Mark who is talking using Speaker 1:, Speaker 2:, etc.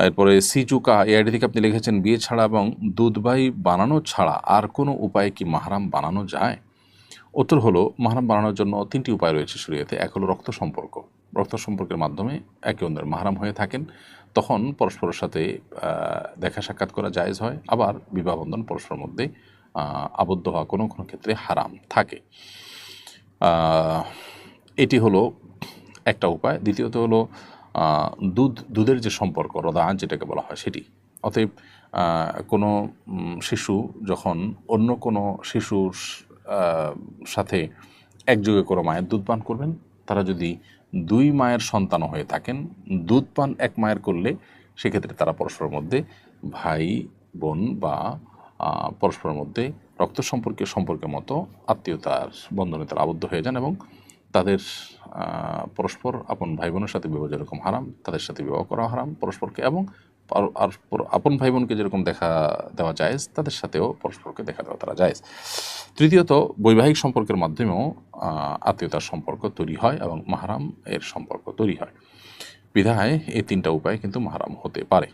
Speaker 1: এরপরে সিজুকা এই আইডি থেকে আপনি লিখেছেন, বিয়ে ছাড়া এবং দুধভাই বানানো ছাড়া আর কোনো উপায়ে কি মাহরাম বানানো যায়? উত্তর হলো, মাহরাম বানানোর জন্য তিনটি উপায় রয়েছে শরীয়তে। এক হলো রক্ত সম্পর্ক। রক্ত সম্পর্কের মাধ্যমে একে অন্যের মাহরাম হয়ে থাকেন, তখন পরস্পরের সাথে দেখা সাক্ষাৎ করা জায়েজ হয়। আবার বিবাহ বন্ধন পরস্পরের মধ্যে আবদ্ধ হওয়া কোনো কোনো ক্ষেত্রে হারাম থাকে। এটি হলো একটা উপায়। দ্বিতীয়ত হলো দুধের যে সম্পর্ক, রদাআত যেটাকে বলা হয় সেটি। অতএব কোনো শিশু যখন অন্য কোনো শিশুর সাথে একযোগে কোনো মায়ের দুধ পান করবেন, তারা যদি দুই মায়ের সন্তানও হয়ে থাকেন, দুধ পান এক মায়ের করলে সেক্ষেত্রে তারা পরস্পরের মধ্যে ভাই বোন বা পরস্পরের মধ্যে রক্ত সম্পর্কের মতো আত্মীয়তার বন্ধনে তারা আবদ্ধ হয়ে যান এবং তাদের পরস্পর আপন ভাই বোনের সাথে বিবাহ যেরকম হারাম, তাদের সাথে বিবাহ করা হারাম পরস্পরকে, এবং আর আপন ভাই বোনকে যেরকম দেখা দেওয়া জায়েজ, তাদের সাথেও পরস্পরকে দেখা দেওয়া তারা জায়েজ। তৃতীয়ত, বৈবাহিক সম্পর্কের মাধ্যমেও আত্মীয়তার সম্পর্ক তৈরি হয় এবং মাহরাম এর সম্পর্ক তৈরি হয়। বিধায় এই তিনটা উপায় কিন্তু মাহরাম হতে পারে।